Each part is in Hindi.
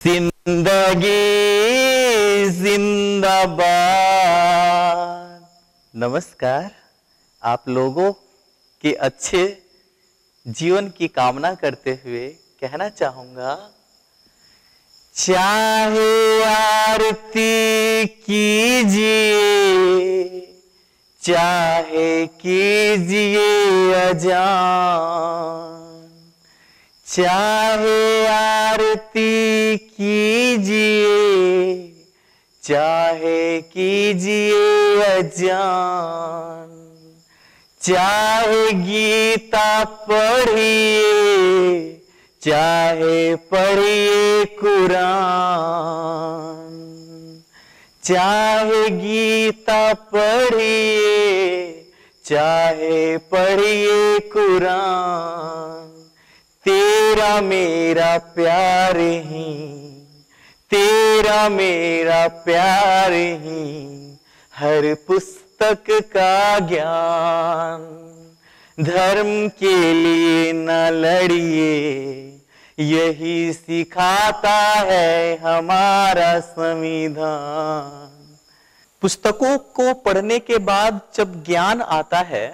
जिंदगी जिंदाबाद। नमस्कार। आप लोगों के अच्छे जीवन की कामना करते हुए कहना चाहूंगा, चाहे आरती कीजिए चाहे कीजिए अजान, चाहे आरती कीजिए चाहे कीजिए अजान, चाहे गीता पढ़िए चाहे पढ़िए कुरान, चाहे गीता पढ़िए चाहे पढ़िए कुरान, तेरा मेरा प्यार ही, तेरा मेरा प्यार ही हर पुस्तक का ज्ञान। धर्म के लिए न लड़िए, यही सिखाता है हमारा संविधान। पुस्तकों को पढ़ने के बाद जब ज्ञान आता है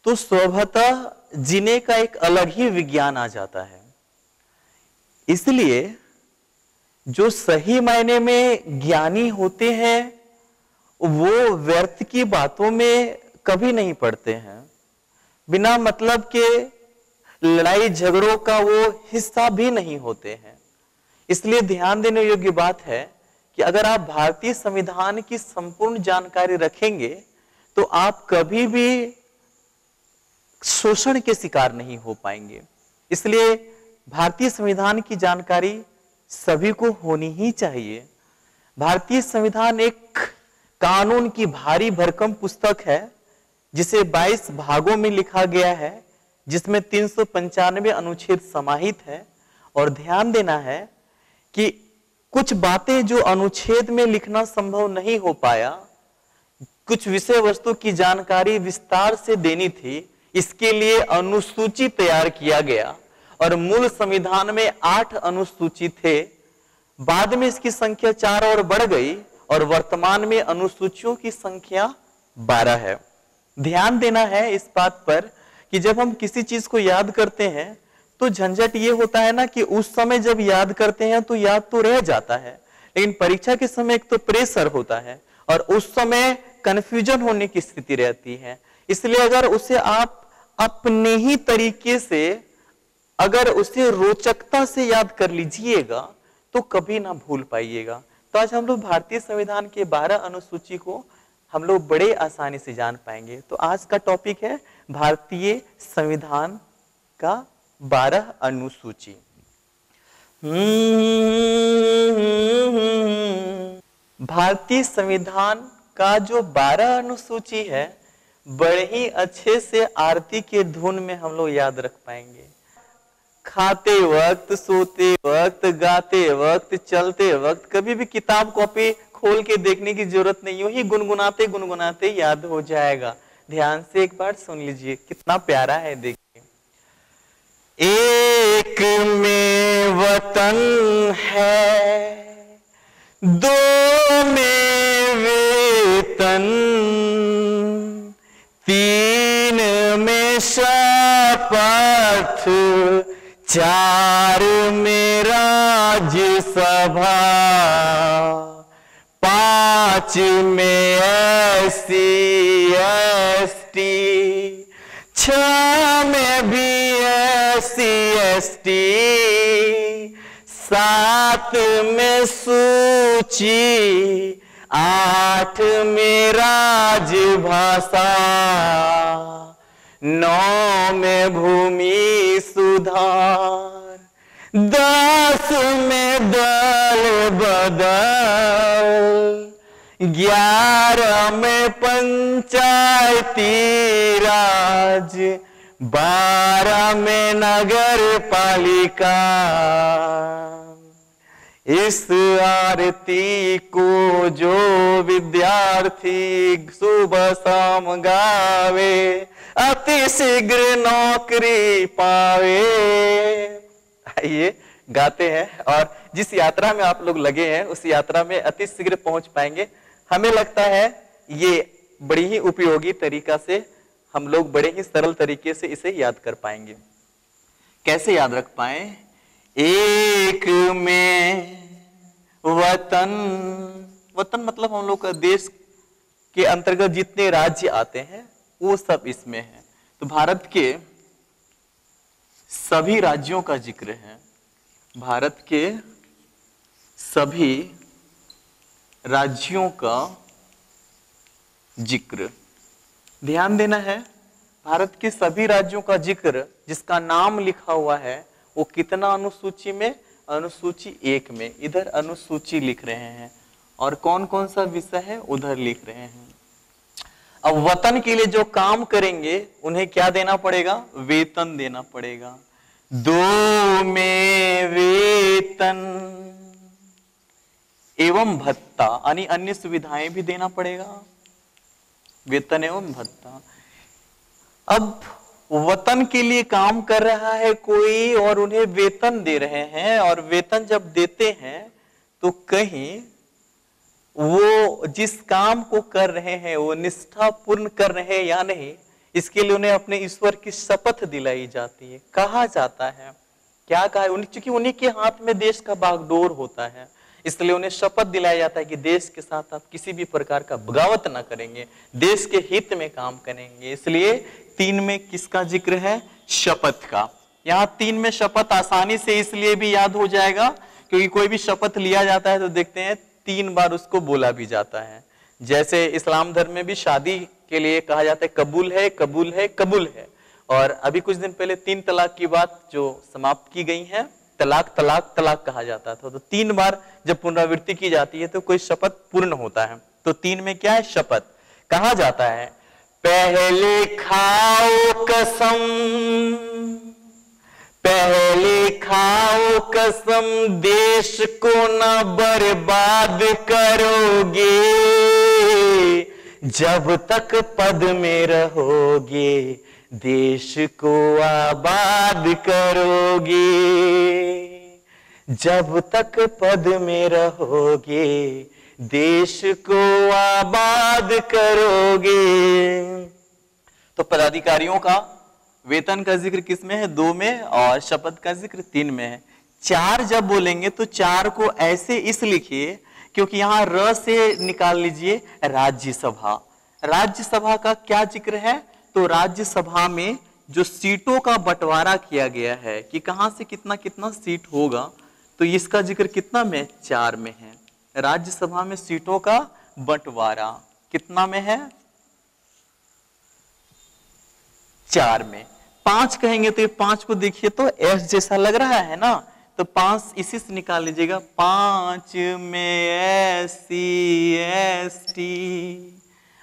तो स्वभावतः जीने का एक अलग ही विज्ञान आ जाता है। इसलिए जो सही मायने में ज्ञानी होते हैं वो व्यर्थ की बातों में कभी नहीं पड़ते हैं, बिना मतलब के लड़ाई झगड़ों का वो हिस्सा भी नहीं होते हैं। इसलिए ध्यान देने योग्य बात है कि अगर आप भारतीय संविधान की संपूर्ण जानकारी रखेंगे तो आप कभी भी शोषण के शिकार नहीं हो पाएंगे। इसलिए भारतीय संविधान की जानकारी सभी को होनी ही चाहिए। भारतीय संविधान एक कानून की भारी भरकम पुस्तक है जिसे 22 भागों में लिखा गया है, जिसमें 395 अनुच्छेद समाहित है। और ध्यान देना है कि कुछ बातें जो अनुच्छेद में लिखना संभव नहीं हो पाया, कुछ विषय वस्तु की जानकारी विस्तार से देनी थी, इसके लिए अनुसूची तैयार किया गया। और मूल संविधान में 8 अनुसूची थे, बाद में इसकी संख्या 4 और बढ़ गई और वर्तमान में अनुसूचियों की संख्या 12 है। ध्यान देना है इस बात पर कि जब हम किसी चीज को याद करते हैं तो झंझट ये होता है ना कि उस समय जब याद करते हैं तो याद तो रह जाता है, लेकिन परीक्षा के समय एक तो प्रेशर होता है और उस समय कंफ्यूजन होने की स्थिति रहती है। इसलिए अगर उसे आप अपने ही तरीके से अगर उसे रोचकता से याद कर लीजिएगा तो कभी ना भूल पाइएगा। तो आज हम लोग भारतीय संविधान के 12 अनुसूची को हम लोग बड़े आसानी से जान पाएंगे। तो आज का टॉपिक है भारतीय संविधान का 12 अनुसूची। भारतीय संविधान का जो 12 अनुसूची है बड़े ही अच्छे से आरती के धुन में हम लोग याद रख पाएंगे। खाते वक्त, सोते वक्त, गाते वक्त, चलते वक्त कभी भी किताब कॉपी खोल के देखने की जरूरत नहीं, यूं ही गुनगुनाते गुनगुनाते याद हो जाएगा। ध्यान से एक बार सुन लीजिए, कितना प्यारा है। देखिए, एक में वतन है, दो में वेतन, तीन में शपथ, चार में राज्यसभा, 5 में SC ST, 6 में भी SC ST, 7 में सूची, 8 में राजभाषा, 9 में भूमि सुधार, 10 में दल बदल, 11 में पंचायती राज, 12 में नगर पालिका। इस आरती को जो विद्यार्थी सुबह शाम गावे, अति शीघ्र नौकरी पावे। आइए गाते हैं, और जिस यात्रा में आप लोग लगे हैं उस यात्रा में अति शीघ्र पहुंच पाएंगे। हमें लगता है ये बड़ी ही उपयोगी तरीका से हम लोग बड़े ही सरल तरीके से इसे याद कर पाएंगे। कैसे याद रख पाए? एक में वतन, वतन मतलब हम लोग का देश के अंतर्गत जितने राज्य आते हैं वो सब इसमें है। तो भारत के सभी राज्यों का जिक्र है, भारत के सभी राज्यों का जिक्र। ध्यान देना है, भारत के सभी राज्यों का जिक्र जिसका नाम लिखा हुआ है वो कितना अनुसूची में? अनुसूची 1 में। इधर अनुसूची लिख रहे हैं और कौन कौन सा विषय है उधर लिख रहे हैं। अब वतन के लिए जो काम करेंगे उन्हें क्या देना पड़ेगा? वेतन देना पड़ेगा। 2 में वेतन एवं भत्ता, यानी अन्य सुविधाएं भी देना पड़ेगा, वेतन एवं भत्ता। अब वतन के लिए काम कर रहा है कोई और उन्हें वेतन दे रहे हैं, और वेतन जब देते हैं तो कहीं वो जिस काम को कर रहे हैं वो निष्ठापूर्ण कर रहे हैं या नहीं, इसके लिए उन्हें अपने ईश्वर की शपथ दिलाई जाती है। कहा जाता है, क्या कहा है? क्योंकि उन्हीं के हाथ में देश का बागडोर होता है, इसलिए उन्हें शपथ दिलाया जाता है कि देश के साथ आप किसी भी प्रकार का बगावत ना करेंगे, देश के हित में काम करेंगे। इसलिए 3 में किसका जिक्र है? शपथ का। यहाँ 3 में शपथ आसानी से इसलिए भी याद हो जाएगा क्योंकि कोई भी शपथ लिया जाता है तो देखते हैं 3 बार उसको बोला भी जाता है। जैसे इस्लाम धर्म में भी शादी के लिए कहा जाता है कबूल है, कबूल है, कबूल है। और अभी कुछ दिन पहले 3 तलाक की बात जो समाप्त की गई है, तलाक तलाक तलाक कहा जाता था। तो 3 बार जब पुनरावृत्ति की जाती है तो कोई शपथ पूर्ण होता है। तो 3 में क्या है? शपथ। कहा जाता है पहले खाओ कसम, पहले खाओ कसम, देश को न बर्बाद करोगे, जब तक पद में रहोगे देश को आबाद करोगे, जब तक पद में रहोगे देश को आबाद करोगे। तो पदाधिकारियों का वेतन का जिक्र किस में है? 2 में, और शपथ का जिक्र 3 में है। 4 जब बोलेंगे तो 4 को ऐसे इस लिखिए क्योंकि यहां र से निकाल लीजिए राज्यसभा। राज्यसभा का क्या जिक्र है? तो राज्यसभा में जो सीटों का बंटवारा किया गया है कि कहां से कितना कितना सीट होगा, तो इसका जिक्र कितना में? 4 में है। राज्यसभा में सीटों का बंटवारा कितना में है? 4 में। 5 कहेंगे तो ये 5 को देखिए तो एस जैसा लग रहा है ना, तो 5 इसी से निकाल लीजिएगा। 5 में SC ST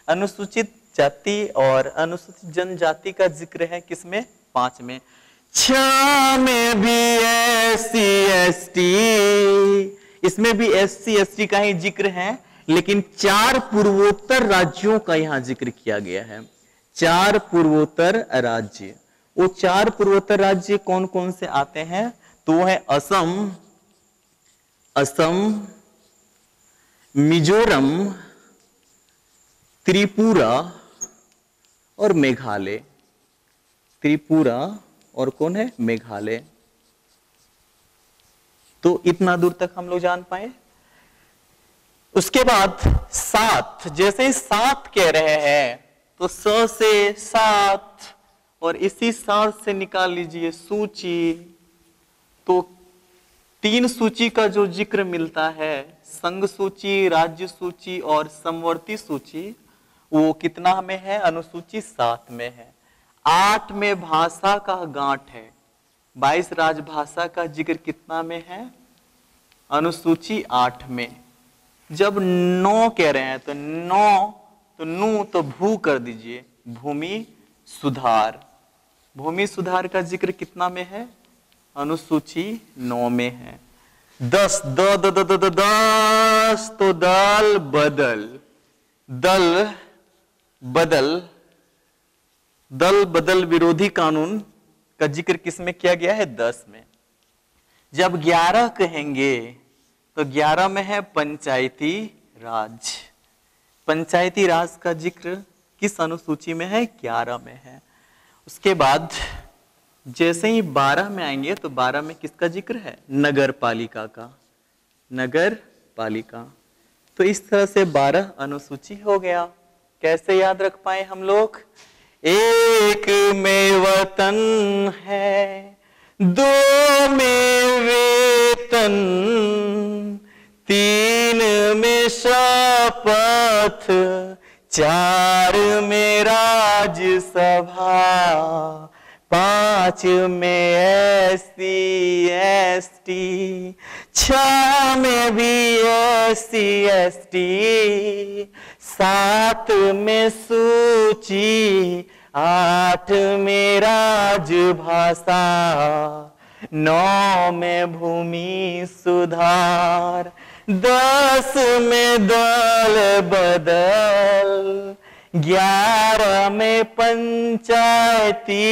अनुसूचित जाति और अनुसूचित जनजाति का जिक्र है किसमें? 5 में। 6 में भी SC ST, इसमें भी SC ST का ही जिक्र है, लेकिन 4 पूर्वोत्तर राज्यों का यहां जिक्र किया गया है। 4 पूर्वोत्तर राज्य। वो 4 पूर्वोत्तर राज्य कौन कौन से आते हैं? तो वो है असम, असम, मिजोरम, त्रिपुरा और मेघालय। त्रिपुरा और कौन है? मेघालय। तो इतना दूर तक हम लोग जान पाए। उसके बाद 7, जैसे ही 7 कह रहे हैं तो स से 7 और इसी 7 से निकाल लीजिए सूची। तो 3 सूची का जो जिक्र मिलता है, संघ सूची, राज्य सूची और समवर्ती सूची, वो कितना में है? अनुसूची 7 में है। 8 में भाषा का गांठ है। 22 राजभाषा का जिक्र कितना में है? अनुसूची 8 में। जब 9 कह रहे हैं तो 9 तो नू तो भू कर दीजिए, भूमि सुधार। भूमि सुधार का जिक्र कितना में है? अनुसूची 9 में है। 10 10 तो दल बदल, दल बदल, दल बदल विरोधी कानून का जिक्र किसमें किया गया है? 10 में। जब 11 कहेंगे तो 11 में है पंचायती राज। पंचायती राज का जिक्र किस अनुसूची में है? 11 में है। उसके बाद जैसे ही 12 में आएंगे तो 12 में किसका जिक्र है? नगर पालिका का। नगर पालिका। तो इस तरह से 12 अनुसूची हो गया। कैसे याद रख पाए हम लोग? एक में वतन है, दो में वेतन, तीन में शपथ, चार में राज्यसभा, पांच में SC ST, 6 में भी SC ST, 7 में सूची, 8 में राजभाषा, 9 में भूमि सुधार, 10 में दल बदल, 11 में पंचायती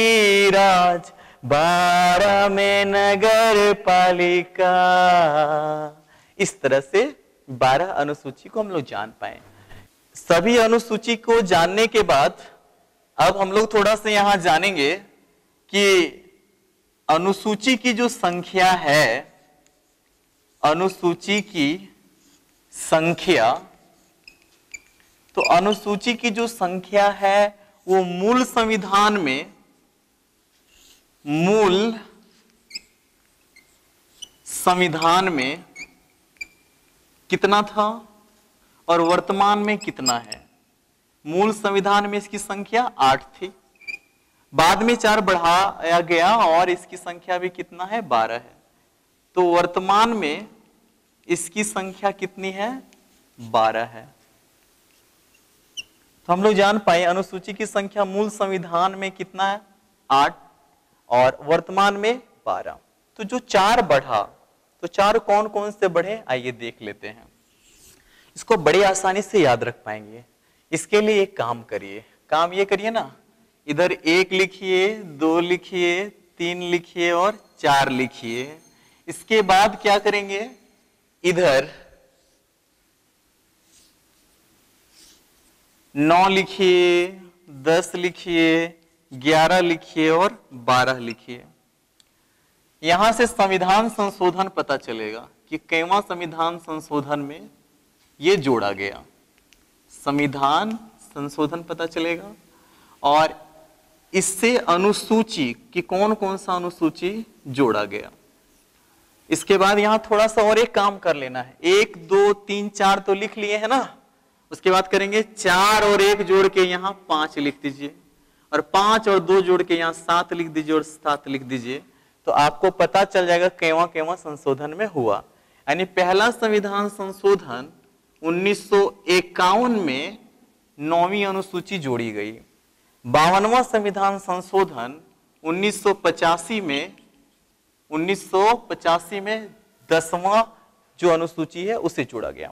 राज, 12 में नगर पालिका। इस तरह से 12 अनुसूची को हम लोग जान पाए। सभी अनुसूची को जानने के बाद अब हम लोग थोड़ा सा यहां जानेंगे कि अनुसूची की जो संख्या है, अनुसूची की संख्या, तो अनुसूची की जो संख्या है वो मूल संविधान में कितना था और वर्तमान में कितना है? मूल संविधान में इसकी संख्या 8 थी, बाद में 4 बढ़ाया गया और इसकी संख्या भी कितना है? 12 है। तो वर्तमान में इसकी संख्या कितनी है? 12 है। तो हम लोग जान पाए अनुसूची की संख्या मूल संविधान में कितना है? 8 और वर्तमान में 12। तो जो 4 बढ़ा, तो 4 कौन कौन से बढ़े आइए देख लेते हैं। इसको बड़ी आसानी से याद रख पाएंगे। इसके लिए एक काम करिए, काम ये करिए ना, इधर 1 लिखिए, 2 लिखिए, 3 लिखिए और 4 लिखिए। इसके बाद क्या करेंगे, इधर 9 लिखिए, 10 लिखिए, 11 लिखिए और 12 लिखिए। यहां से संविधान संशोधन पता चलेगा कि कैवां संविधान संशोधन में ये जोड़ा गया। संविधान संशोधन पता चलेगा और इससे अनुसूची कि कौन कौन सा अनुसूची जोड़ा गया। इसके बाद यहां थोड़ा सा और एक काम कर लेना है। 1 2 3 4 तो लिख लिए है ना, उसके बाद करेंगे 4 और 1 जोड़ के यहां 5 लिख दीजिए और 5 और 2 जोड़ के यहां 7 लिख दीजिए और 7 लिख दीजिए। तो आपको पता चल जाएगा कैवां कैवां संशोधन में हुआ। यानी पहला संविधान संशोधन 1951 में 9वीं अनुसूची जोड़ी गई। 52वां संविधान संशोधन 1985 में 10वां जो अनुसूची है उसे जोड़ा गया।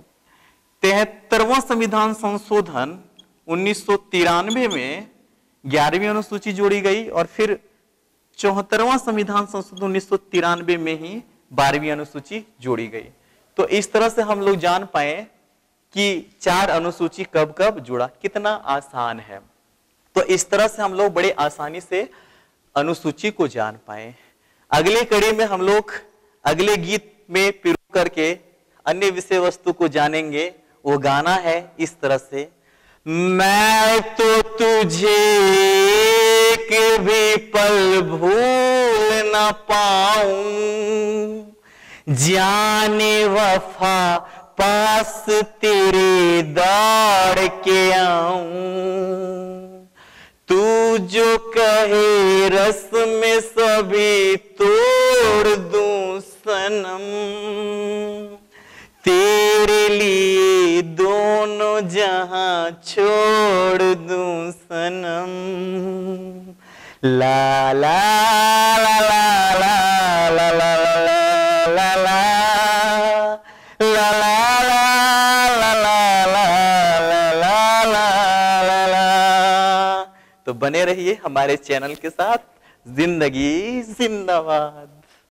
73वां संविधान संशोधन 1993 में 11वीं अनुसूची जोड़ी गई और फिर 74वां संविधान संशोधन 1993 में ही 12वीं अनुसूची जोड़ी गई। तो इस तरह से हम लोग जान पाए कि 4 अनुसूची कब कब जुड़ा। कितना आसान है। तो इस तरह से हम लोग बड़े आसानी से अनुसूची को जान पाए। अगले कड़ी में हम लोग अगले गीत में पिरो करके अन्य विषय वस्तु को जानेंगे। वो गाना है इस तरह से, मैं तो तुझे एक भी पल भूल न पाऊं, जाने वफा पास तेरे दौड़ के आऊं, तू जो कहे रस में सभी तोड़ दूं सनम, तेरे लिए दोनों जहां छोड़ दूं सनम। ला ला ला ला ला ला ला ला ला तो बने रहिए हमारे चैनल के साथ। जिंदगी जिंदाबाद।